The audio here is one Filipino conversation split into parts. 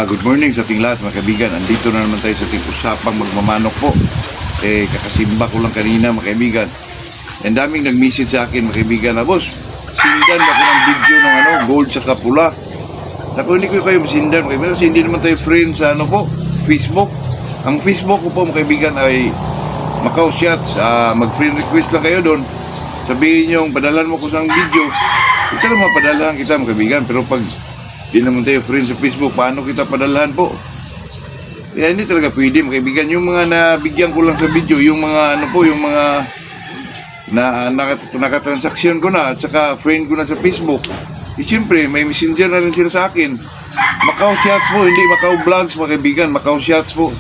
Good morning sa ating lahat mga kaibigan. Andito na naman tayo sa ating usapang magmamanok po. Kakasimba ko lang kanina mga kaibigan. Ang daming nag-message sa akin mga kaibigan na, boss, sindan ako ng video ng gold sa kapula. Naku, hindi ko kayo masindan mga kaibigan kasi hindi naman tayo friends sa Facebook. Ang Facebook ko po mga kaibigan ay Macau Shots. Mag-friend request lang kayo doon. Sabihin nyo, padalan mo ko sa video. Ito naman padalahan kita mga kaibigan. Pero pag di naman tayo friends sa Facebook, paano kita padalahan po? Kaya hindi talaga pwede mga kaibigan. Yung mga nabigyan ko lang sa video, yung mga yung mga nakatransaksyon ko na at saka friend ko na sa Facebook, siyempre may messenger na rin sila sa akin. Macau Shots po, hindi Macau Vlogs mga kaibigan, Macau Shots po.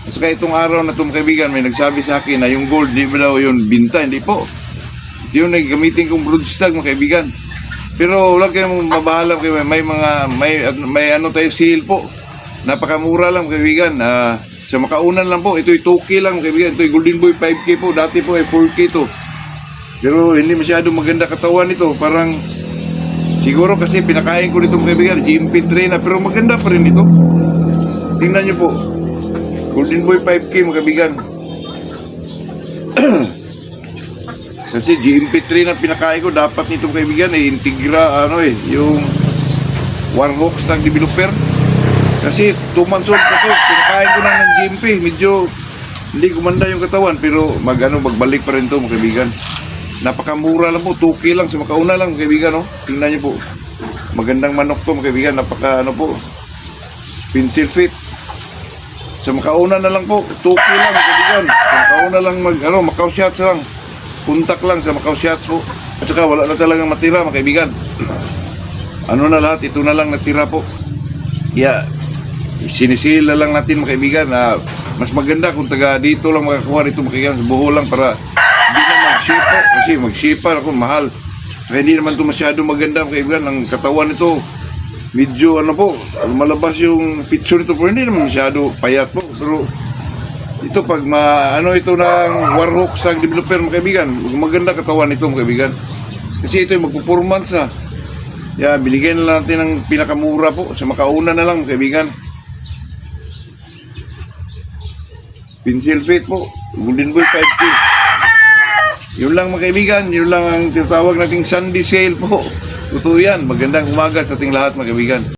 At saka itong araw na itong kaibigan, may nagsabi sa akin na yung gold, di ba daw yun binta? Hindi po. Yung nagamitin kong broodstag mga kaibigan. Pero wala kayong mabahala kayo, may tayo sale po. Napakamura lang kaibigan. Sa makaunan lang po, ito'y 2K lang kaibigan. Ito'y Golden Boy 5K po, dati po ay 4K to. Pero hindi masyado maganda katawan ito. Parang siguro kasi pinakain ko nito kaibigan, GMP3 na, pero maganda pa rin ito. Tingnan nyo po. Golden Boy 5K mga kaibigan. Kasi GMP3 na pinakain ko, dapat nitong kaibigan ay integra, yung Warhawk Stag Developer. Kasi 2 months old kasi pinakain ko na ng GMP. Medyo hindi gumanda yung katawan, pero magbalik pa rin to mga kaibigan. Napakamura lang po, 2K lang, sa makauna lang mga kaibigan, no? Tingnan nyo po. Magandang manok to mga kaibigan, po. Pencil fit. Sa makauna na lang po, 2K lang mga kaibigan. Sa makauna lang Macau Shots lang. Puntak lang sa Macau Shots po. At saka wala na talagang matira mga kaibigan. Na lahat, ito na lang natira po. Sinisil na lang natin mga kaibigan. Mas maganda kung taga dito lang makakuha rito mga kaibigan, sa buho lang, para hindi na magsipa. Kasi magsipa ako mahal. Kaya hindi naman ito masyado maganda mga kaibigan. Ang katawan nito medyo malabas yung picture nito, pero hindi naman masyado payat po. Pero ito pag ito ng Warhawk Stag Developer mga kaibigan, maganda katawan nito mga kaibigan. Kasi ito yung magpo-4 months na. Binigay na lang natin ng pinakamura po. Sa makauna na lang mga kaibigan. Pencil fit po, Golden Boy 5K. Yun lang mga kaibigan, yun lang ang tinatawag nating Sunday sale po. Totoo yan, magandang umaga sa ating lahat mga kaibigan.